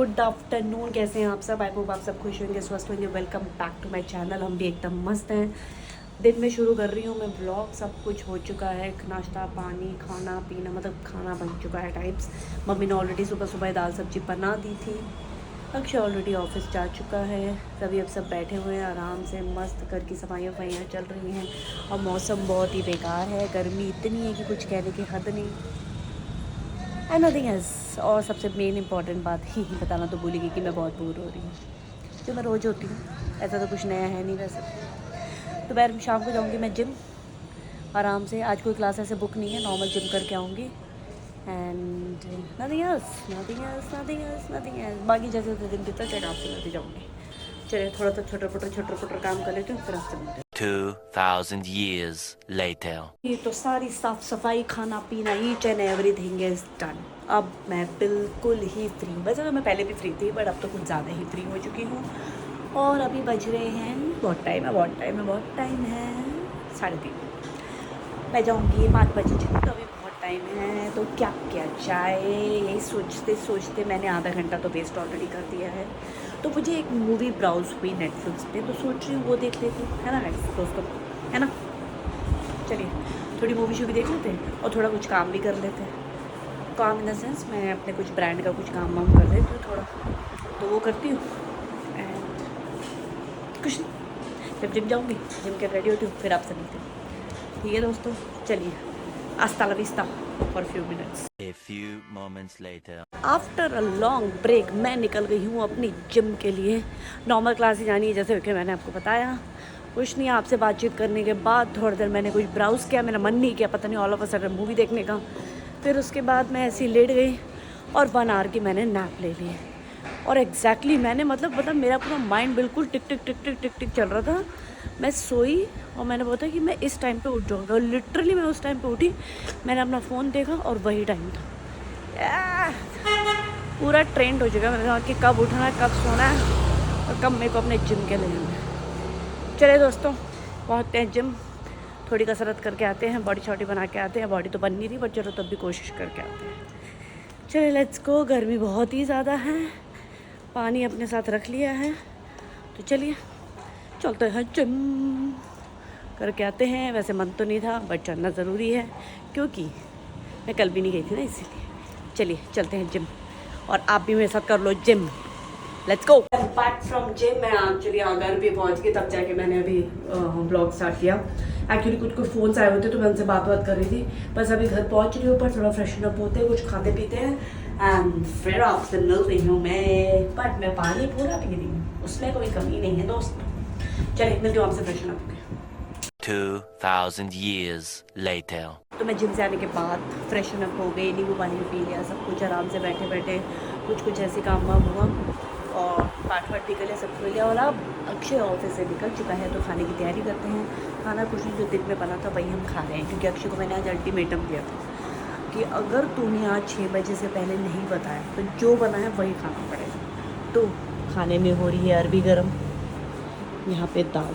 Good afternoon, कैसे हैं आप सब? आई होप आप सब खुश होंगे, स्वस्थ होंगे। Welcome back to my channel. हम भी एकदम मस्त हैं। दिन में शुरू कर रही हूँ मैं ब्लॉग। सब कुछ हो चुका है, नाश्ता पानी खाना पीना, मतलब खाना बन चुका है टाइप्स। मम्मी ने ऑलरेडी सुबह सुबह दाल सब्जी बना दी थी। अक्षय ऑलरेडी ऑफिस जा चुका है। सभी अब सब बैठे हुए हैं आराम से, मस्त घर की सफाइयाँ वफाइयाँ चल रही हैं। और मौसम बहुत ही बेकार है, गर्मी इतनी है कि कुछ कहने की हद नहीं। And nothing else. और सबसे मेन इंपॉर्टेंट बात ही बताना तो भूलेगी कि मैं बहुत बोर हो रही हूँ, जो मैं रोज़ होती हूँ। ऐसा तो कुछ नया है नहीं वैसे। दोपहर में शाम को जाऊँगी मैं जिम आराम से। आज कोई क्लास ऐसे बुक नहीं है, नॉर्मल जिम करके आऊँगी। And nothing else, nothing else, nothing else, nothing else. बाकी जैसे जैसे दिन बीतता चेक आपसे मिलती जाऊँगी। चलिए थोड़ा सा छोटा छोटा काम कर लेती हूँ, फिर आपसे मिलते हैं। 2000 years later. ये तो सारी साफ सफाई खाना पीना each and everything is done. अब मैं बिल्कुल ही फ्री हूँ। वैसे तो मैं पहले भी फ्री थी, बट अब तो कुछ ज़्यादा ही फ्री हो चुकी हूँ। और अभी बज रहे हैं, बहुत टाइम है, बहुत टाइम है 3:30। मैं जाऊँगी 5 बजे जिम, तो अभी बहुत टाइम है। तो क्या क्या जाए, यही सोचते सोचते मैंने आधा घंटा तो वेस्ट ऑलरेडी कर दिया है। तो मुझे एक मूवी ब्राउज हुई नेटफ्लिक्स पे, तो सोच रही हूँ वो देख लेती हूँ, है ना नेटफ्लिक्स दोस्तों, है ना। चलिए थोड़ी मूवी शूवी देख लेते हैं और थोड़ा कुछ काम भी कर लेते हैं। काम इन द सेंस मैं अपने कुछ ब्रांड का कुछ काम वाम कर लेती हूँ थोड़ा, तो वो करती हूँ। एंड कुछ नहीं, जब जिम जाऊँगी, जिम के रेडी होती हूँ, फिर आपसे मिलती हूँ। ठीक है दोस्तों, चलिए हasta la vista for few minutes. A few moments later. After a long break मैं निकल गई हूँ अपनी जिम के लिए। नॉर्मल क्लास ही जानी है, जैसे कि मैंने आपको बताया। कुछ नहीं, आपसे बातचीत करने के बाद थोड़ी देर मैंने कुछ ब्राउज़ किया, मेरा मन नहीं किया पता नहीं all of a sudden movie देखने का। फिर उसके बाद मैं ऐसी लेट गई और 1 आवर की मैंने नैप ले ली। और एग्जैक्टली मैंने मतलब मेरा पूरा माइंड बिल्कुल टिक टिक टिक टिक टिक टिक चल रहा था। मैं सोई और मैंने बोला कि मैं इस टाइम पे उठ जाऊँगी, और लिटरली मैं उस टाइम पे उठी। मैंने अपना फ़ोन देखा और वही टाइम था। पूरा ट्रेंड हो चुका है। मैंने कहा कि कब उठना है, कब सोना है और कब मेरे को अपने जिम के लिए जाना है। चलिए दोस्तों, पहुँचते हैं जिम, थोड़ी कसरत करके आते हैं, बॉडी शॉडी बना के आते हैं। बॉडी तो बन नहीं रही, बट चलो तब भी कोशिश करके आते हैं। चलिए लेट्स गो। गर्मी बहुत ही ज़्यादा है, पानी अपने साथ रख लिया है, तो चलिए चलते हैं जिम करके आते हैं। वैसे मन तो नहीं था, बट चलना ज़रूरी है क्योंकि मैं कल भी नहीं गई थी ना, इसीलिए। चलिए चलते हैं जिम, और आप भी मेरे साथ कर लो gym. Let's go. Back from gym. मैं एक्चुअली घर पे पहुंच गई, तब जाके मैंने अभी ब्लॉग स्टार्ट किया। एक्चुअली कुछ फ़ोन्स आए होते तो मैं उनसे बात कर रही थी। बस अभी घर पहुंच रही हूँ, पर थोड़ा फ्रेशन अप होते हैं, कुछ खाते पीते हैं, एंड फिर आपसे मिल रही हूँ मैं। बट मैं पानी पूरा पी रही हूँ, उसमें कोई कमी नहीं है दोस्त। चलिए मिलती हूँ आपसे फ्रेशन अप। 2000 years later. तो मैं जिम से आने के बाद फ्रेशन अप हो गई, नींबू पानी पी लिया, सब कुछ आराम से बैठे बैठे कुछ ऐसे काम वाम हुआ, और पाठ वाठ भी कर लिया, सब कर लिया। और अब अक्षय ऑफिस से निकल चुका है, तो खाने की तैयारी करते हैं। खाना कुछ नहीं, जो दिन में बना था वही हम खा रहे हैं, क्योंकि अक्षय को मैंने आज अल्टीमेटम दिया था कि अगर तूने आज 6 बजे से पहले नहीं बताया तो जो बना है वही खाना पड़ेगा। तो खाने में हो रही है अरबी गरम, यहाँ पे दाल।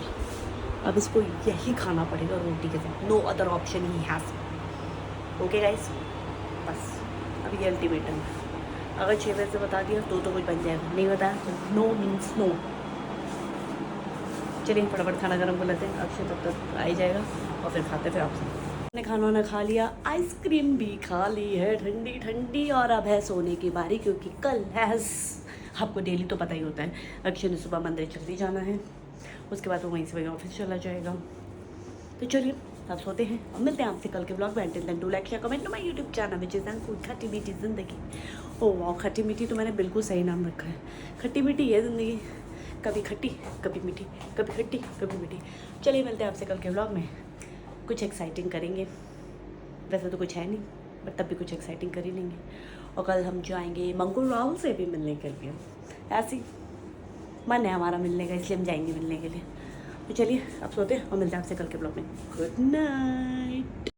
अब इसको यही खाना पड़ेगा रोटी के साथ, नो अदर ऑप्शन ही हैज़। ओके गाइस, बस अभी ये अल्टीमेटम है। अगर 6 बजे से बता दिया तो कुछ बन जाएगा, नहीं बताया तो नो मीन्स नो। चलिए फटाफट खाना गर्म कर लेते हैं, अक्षय तब तक आ ही जाएगा और फिर खाते फिर आपसे। मैंने खाना वाना खा लिया, आइसक्रीम भी खा ली है ठंडी ठंडी, और अब है सोने की बारी, क्योंकि कल है, आपको डेली तो पता ही होता है, अक्षय ने सुबह मंदिर जल्दी जाना है, उसके बाद वो वहीं से वहीं ऑफिस चला जाएगा। तो चलिए अब सोते हैं और मिलते हैं आपसे कल के ब्लॉग में। Until then do like share comment to my YouTube channel which is food खट्टी मीठी ज़िंदगी। ओ वाह, खट्टी मीठी तो मैंने बिल्कुल सही नाम रखा है। खट्टी मीठी है ज़िंदगी, कभी खट्टी कभी मीठी, कभी खट्टी कभी मीठी। चलिए मिलते हैं आपसे कल के ब्लॉग में, कुछ एक्साइटिंग करेंगे। वैसे तो कुछ है नहीं, बट तब भी कुछ एक्साइटिंग कर ही लेंगे। और कल हम जाएंगे मंगू राहुल से भी मिलने के लिए, ऐसी मन है हमारा मिलने का, इसलिए हम जाएंगे मिलने के लिए। तो चलिए अब सोते हैं और मिलते हैं आपसे कल के ब्लॉग में। Good night.